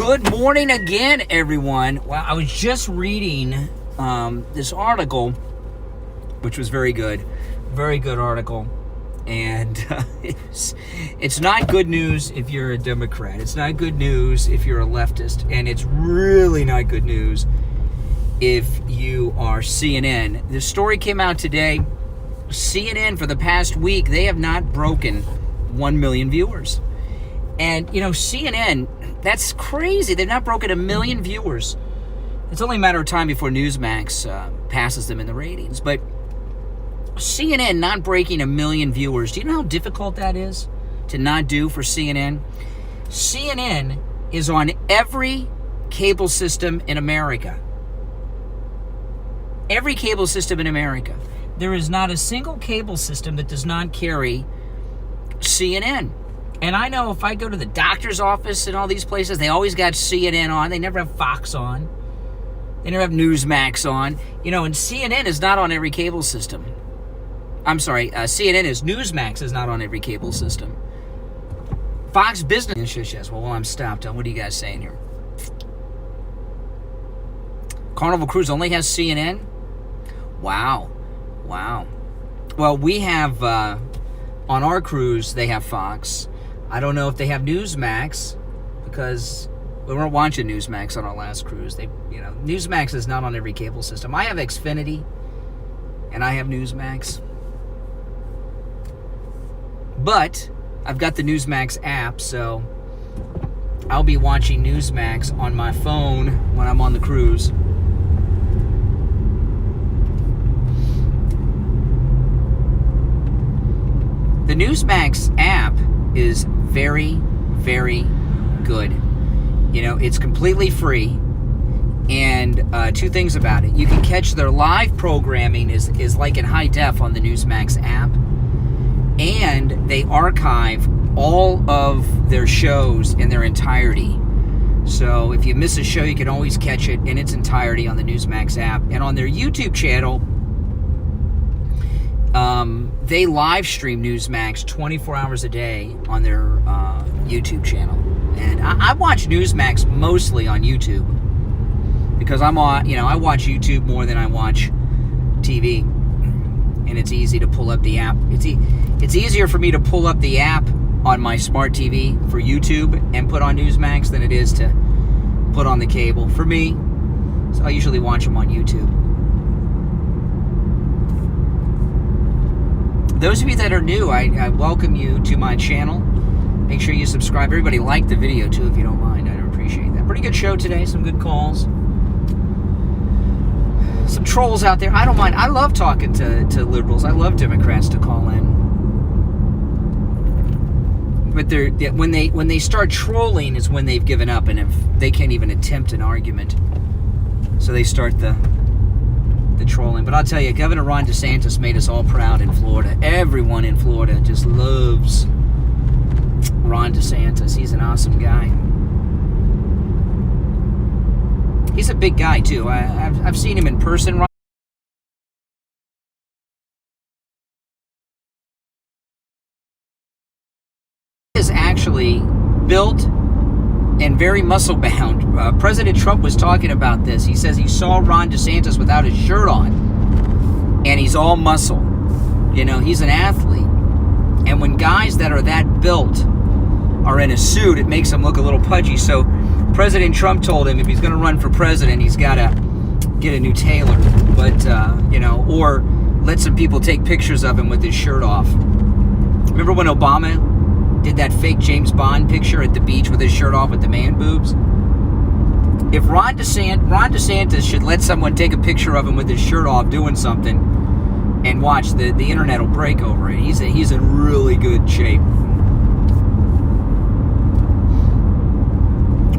Good morning again, everyone. Well, I was just reading this article, which was very good article, and it's not good news if you're a Democrat. It's not good news if you're a leftist, and it's really not good news if you are CNN. The story came out today. CNN, for the past week, they have not broken 1 million viewers. And, you know, CNN, that's crazy. They've not broken 1 million viewers. It's only a matter of time before Newsmax passes them in the ratings. But CNN not breaking 1 million viewers, do you know how difficult that is to not do for CNN? CNN is on every cable system in America. Every cable system in America. There is not a single cable system that does not carry CNN. And I know if I go to the doctor's office and all these places, they always got CNN on. They never have Fox on. They never have Newsmax on. You know, and CNN is not on every cable system. I'm sorry, Newsmax is not on every cable system. Fox Business, yes. Well, I'm stopped. What are you guys saying here? Carnival Cruise only has CNN? Wow. Well, we have, on our cruise, they have Fox. I don't know if they have Newsmax, because we weren't watching Newsmax on our last cruise. Newsmax is not on every cable system. I have Xfinity, and I have Newsmax. But I've got the Newsmax app, so I'll be watching Newsmax on my phone when I'm on the cruise. The Newsmax app is very, very good. You know, it's completely free. And two things about it. You can catch their live programming is like in high def on the Newsmax app. And they archive all of their shows in their entirety. So if you miss a show, you can always catch it in its entirety on the Newsmax app. And on their YouTube channel, they live stream Newsmax 24 hours a day on their YouTube channel. And I watch Newsmax mostly on YouTube because I watch YouTube more than I watch TV. And it's easy to pull up the app. It's easier for me to pull up the app on my smart TV for YouTube and put on Newsmax than it is to put on the cable for me. So I usually watch them on YouTube. Those of you that are new, I welcome you to my channel. Make sure you subscribe. Everybody like the video, too, if you don't mind. I'd appreciate that. Pretty good show today. Some good calls. Some trolls out there. I don't mind. I love talking to liberals. I love Democrats to call in. But when they start trolling is when they've given up, and if they can't even attempt an argument. So they start the trolling. But I'll tell you, Governor Ron DeSantis made us all proud in Florida. Everyone in Florida just loves Ron DeSantis. He's an awesome guy. He's a big guy, too. I've seen him in person. He is actually built and very muscle-bound. President Trump was talking about this. He says he saw Ron DeSantis without his shirt on, and he's all muscle. You know, he's an athlete. And when guys that are that built are in a suit, it makes them look a little pudgy. So President Trump told him if he's going to run for president, he's got to get a new tailor. But, or let some people take pictures of him with his shirt off. Remember when Obama did that fake James Bond picture at the beach with his shirt off with the man boobs? If Ron DeSantis should let someone take a picture of him with his shirt off doing something, and watch, the internet will break over it. He's in really good shape.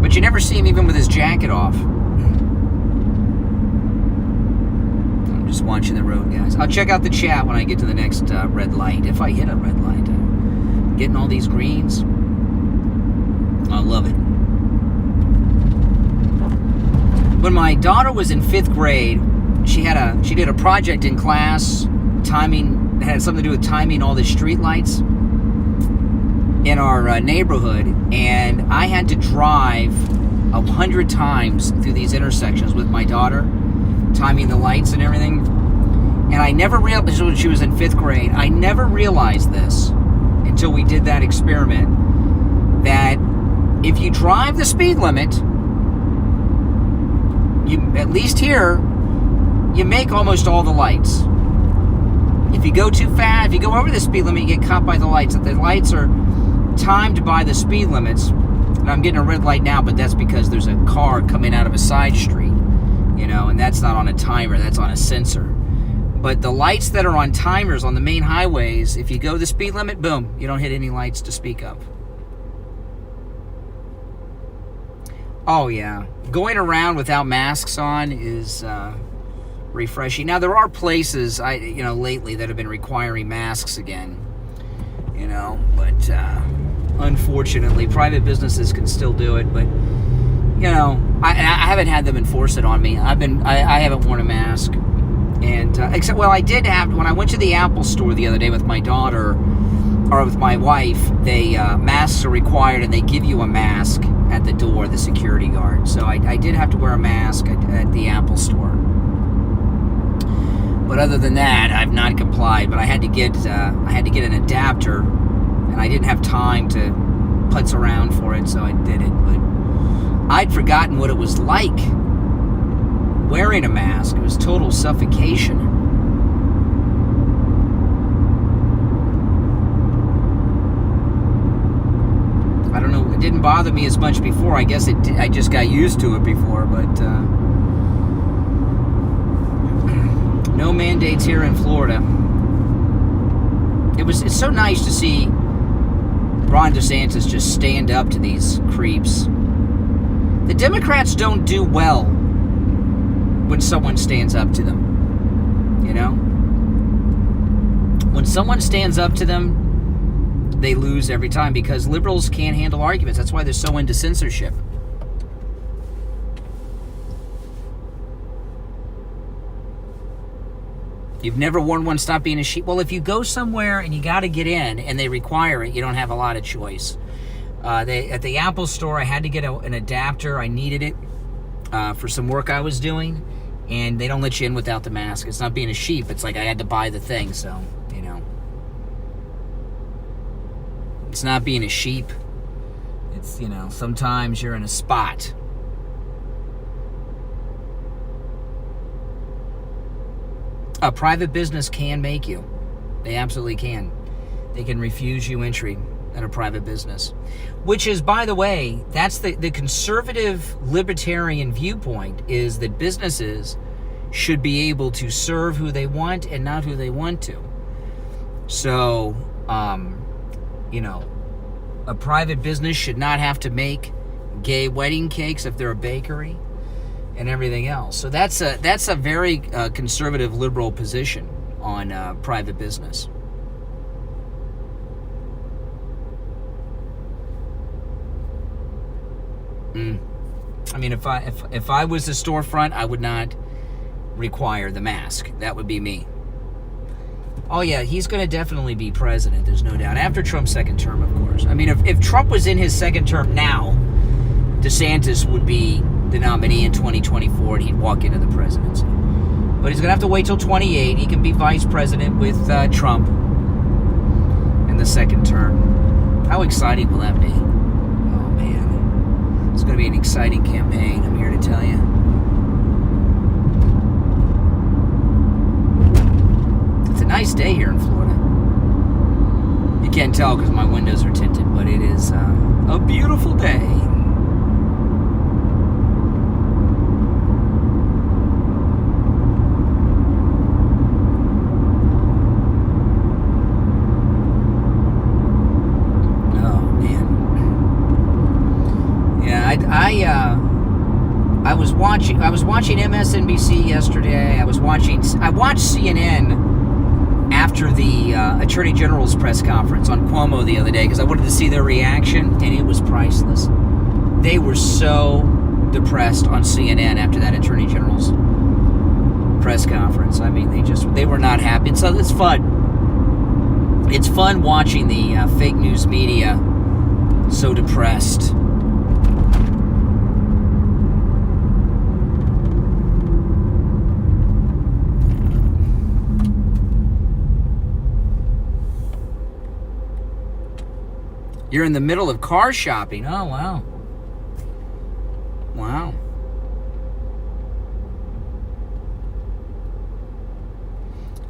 But you never see him even with his jacket off. I'm just watching the road, guys. I'll check out the chat when I get to the next red light, if I hit a red light. Getting all these greens. I love it. When my daughter was in 5th grade, she did a project in class, timing, it had something to do with timing all the street lights in our neighborhood, and I had to drive 100 times through these intersections with my daughter, timing the lights and everything. And I never realized, when she was in 5th grade, I never realized this until we did that experiment, that if you drive the speed limit, you, at least here, you make almost all the lights. If you go too fast, if you go over the speed limit, you get caught by the lights. If the lights are timed by the speed limits, and I'm getting a red light now, but that's because there's a car coming out of a side street, you know, and that's not on a timer, that's on a sensor. But the lights that are on timers on the main highways, if you go the speed limit, boom, you don't hit any lights to speak of. Oh yeah, going around without masks on is refreshing. Now there are places lately that have been requiring masks again, but unfortunately private businesses can still do it. But I haven't had them enforce it on me. I haven't worn a mask, and I did have when I went to the Apple store the other day with my daughter or with my wife. They masks are required, and they give you a mask at the door, the security guard. So I did have to wear a mask at the Apple store. But other than that, I've not complied. But I had to get an adapter, and I didn't have time to putz around for it, so I did it. But I'd forgotten what it was like wearing a mask. It was total suffocation. I don't know. It didn't bother me as much before. I guess I just got used to it before, but no mandates here in Florida. It's so nice to see Ron DeSantis just stand up to these creeps. The Democrats don't do well when someone stands up to them. When someone stands up to them, they lose every time, because liberals can't handle arguments. That's why they're so into censorship. You've never worn one, stop being a sheep. Well, if you go somewhere and you got to get in and they require it, you don't have a lot of choice. At the Apple store, I had to get an adapter. I needed it for some work I was doing, and they don't let you in without the mask. It's not being a sheep. It's like I had to buy the thing, so, It's not being a sheep. It's, sometimes you're in a spot. A private business can make you. They absolutely can. They can refuse you entry at a private business. Which is, by the way, that's the conservative libertarian viewpoint, is that businesses should be able to serve who they want and not who they want to. So, a private business should not have to make gay wedding cakes if they're a bakery and everything else. So that's a very conservative liberal position on private business. I mean, if I was the storefront, I would not require the mask. That would be me. Oh yeah, he's going to definitely be president, there's no doubt. After Trump's second term, of course. I mean, if Trump was in his second term now, DeSantis would be the nominee in 2024, and he'd walk into the presidency. But he's going to have to wait till 28. He can be vice president with Trump in the second term. How exciting will that be? Oh, man. It's going to be an exciting campaign, I'm here to tell you. It's a nice day here in Florida. You can't tell because my windows are tinted, but it is a beautiful day. I was watching MSNBC yesterday. I watched CNN after the Attorney General's press conference on Cuomo the other day, because I wanted to see their reaction, and it was priceless. They were so depressed on CNN after that Attorney General's press conference. I mean, they were not happy. So it's fun. It's fun watching the fake news media so depressed. You're in the middle of car shopping. Oh, wow. Wow.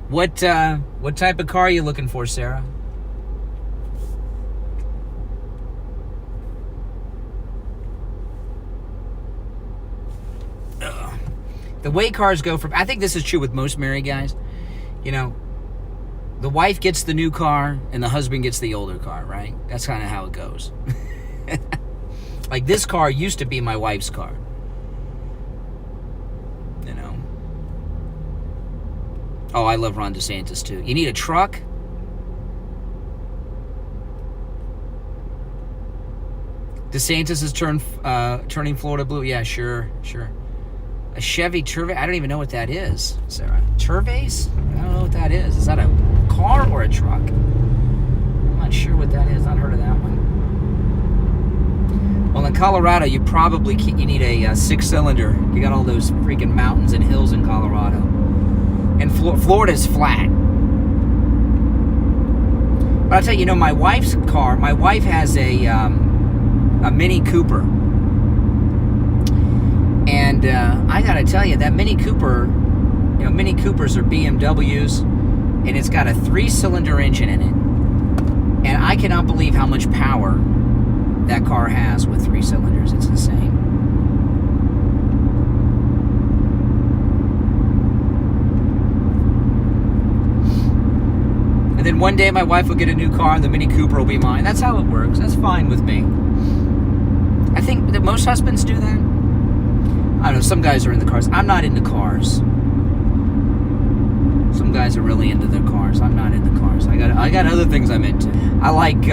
What type of car are you looking for, Sarah? The way cars go from, I think this is true with most married guys. You know, the wife gets the new car and the husband gets the older car, right? That's kind of how it goes. Like, this car used to be my wife's car. You know. Oh, I love Ron DeSantis too. You need a truck? DeSantis is turning Florida blue. Yeah, sure. A Chevy Turvey. I don't even know what that is, Sarah. Turveys? I don't know what that is. Is that a car or a truck? I'm not sure what that is. I've not heard of that one. Well, in Colorado, you need a 6-cylinder. You got all those freaking mountains and hills in Colorado. And Florida's flat. But I'll tell you, my wife's car, my wife has a Mini Cooper. And I gotta tell you, that Mini Cooper, Mini Coopers are BMWs, and it's got a 3-cylinder engine in it. And I cannot believe how much power that car has with 3 cylinders. It's insane. And then one day my wife will get a new car and the Mini Cooper will be mine. That's how it works. That's fine with me. I think that most husbands do that. I don't know, some guys are into cars. I'm not into cars. Some guys are really into their cars. I'm not into cars. I got other things I'm into. I like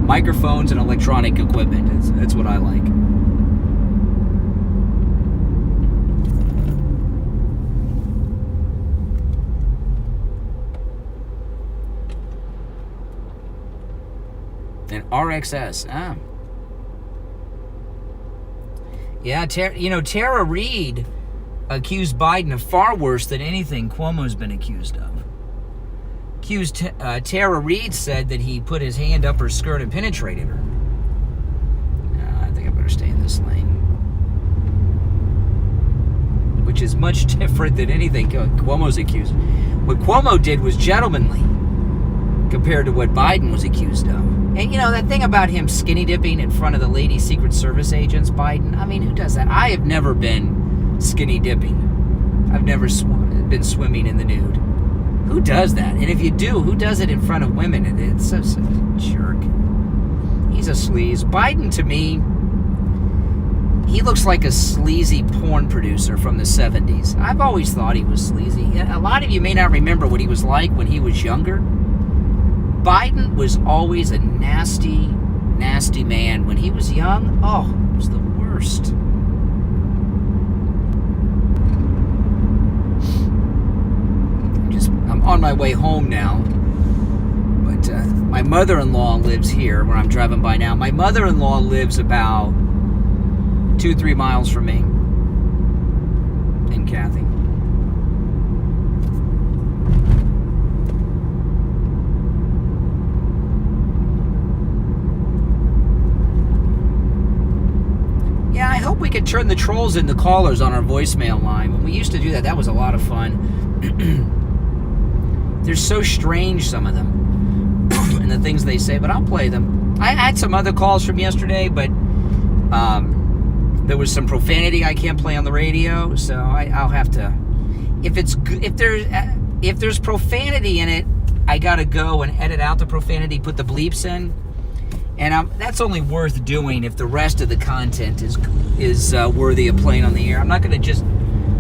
microphones and electronic equipment. That's what I like. And RXS. Yeah, Tara Reid accused Biden of far worse than anything Cuomo's been accused of. Tara Reid said that he put his hand up her skirt and penetrated her. I think I better stay in this lane. Which is much different than anything Cuomo's accused. What Cuomo did was gentlemanly compared to what Biden was accused of. And that thing about him skinny dipping in front of the lady Secret Service agents, Biden, I mean, who does that? I have never been skinny dipping. I've never been swimming in the nude. Who does that? And if you do, who does it in front of women? It's such a jerk. He's a sleaze. Biden, to me, he looks like a sleazy porn producer from the 70s. I've always thought he was sleazy. A lot of you may not remember what he was like when he was younger. Biden was always a nasty, nasty man. When he was young, it was the worst. I'm on my way home now. But my mother-in-law lives here, where I'm driving by now. My mother-in-law lives about 2-3 miles from me. And Kathy. Yeah, I hope we could turn the trolls into callers on our voicemail line. When we used to do that, that was a lot of fun. They're so strange, some of them, and the things they say, but I'll play them. I had some other calls from yesterday, but there was some profanity I can't play on the radio, so I'll have to. If there's profanity in it, I gotta go and edit out the profanity, put the bleeps in. And that's only worth doing if the rest of the content is worthy of playing on the air. I'm not going to just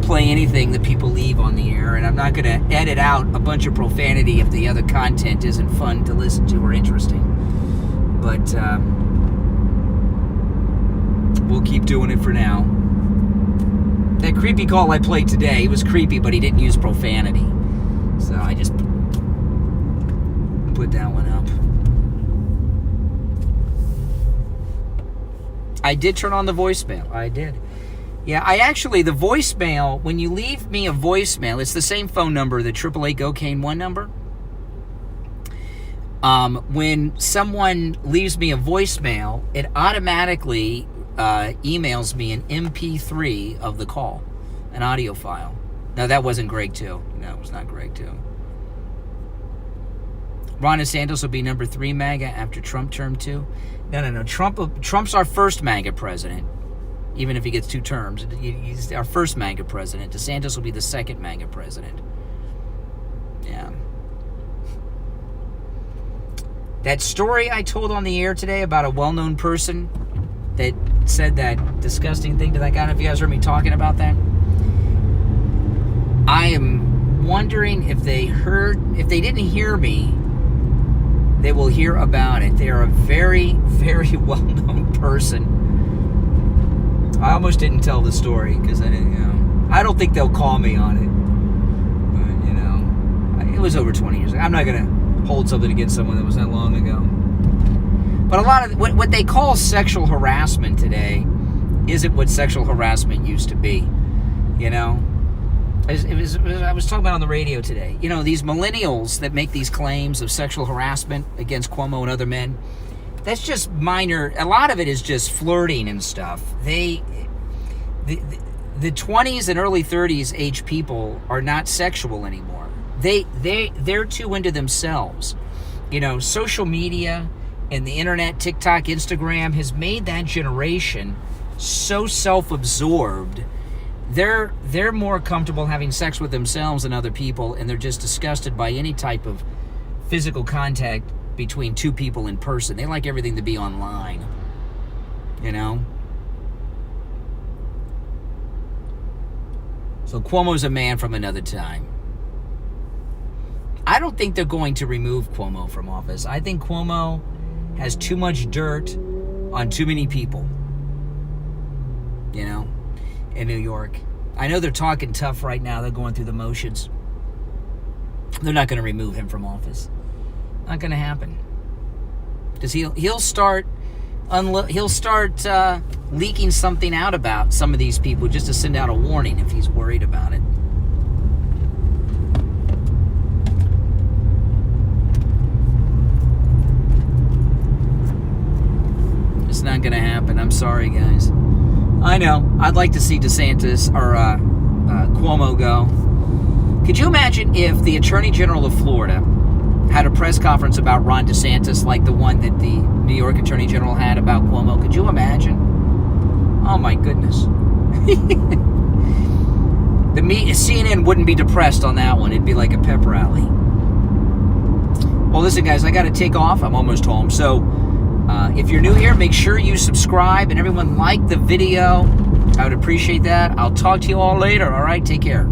play anything that people leave on the air, and I'm not going to edit out a bunch of profanity if the other content isn't fun to listen to or interesting. But we'll keep doing it for now. That creepy call I played today, it was creepy, but he didn't use profanity. So I just put that one up. I did turn on the voicemail. I did. Yeah, the voicemail, when you leave me a voicemail, it's the same phone number, the 888-GO-CANE-1 number. When someone leaves me a voicemail, it automatically emails me an MP3 of the call, an audio file. No, that wasn't Greg, too. No, it was not Greg, too. Ron DeSantis will be number 3 MAGA after Trump term 2. No. Trump's our first MAGA president, even if he gets 2 terms. He's our first MAGA president. DeSantis will be the second MAGA president. Yeah. That story I told on the air today about a well-known person that said that disgusting thing to that guy, I don't know if you guys heard me talking about that. I am wondering if they didn't hear me, they will hear about it. They are a very, very well-known person. I almost didn't tell the story because I didn't, I don't think they'll call me on it. But, it was over 20 years ago. I'm not going to hold something against someone that was that long ago. But a lot of what they call sexual harassment today isn't what sexual harassment used to be. I was talking about on the radio today. These millennials that make these claims of sexual harassment against Cuomo and other men, that's just minor. A lot of it is just flirting and stuff. The 20s and early 30s age people are not sexual anymore. They're too into themselves. Social media and the internet, TikTok, Instagram has made that generation so self-absorbed. They're more comfortable having sex with themselves than other people, and they're just disgusted by any type of physical contact between 2 people in person. They like everything to be online. So Cuomo's a man from another time. I don't think they're going to remove Cuomo from office. I think Cuomo has too much dirt on too many people, in New York. I know they're talking tough right now. They're going through the motions. They're not going to remove him from office. Not going to happen. Because he'll start leaking something out about some of these people just to send out a warning if he's worried about it. It's not going to happen. I'm sorry, guys. I know. I'd like to see DeSantis or Cuomo go. Could you imagine if the Attorney General of Florida had a press conference about Ron DeSantis like the one that the New York Attorney General had about Cuomo? Could you imagine? Oh, my goodness. CNN wouldn't be depressed on that one. It'd be like a pep rally. Well, listen, guys, I got to take off. I'm almost home. So if you're new here, make sure you subscribe and everyone like the video. I would appreciate that. I'll talk to you all later. All right, take care.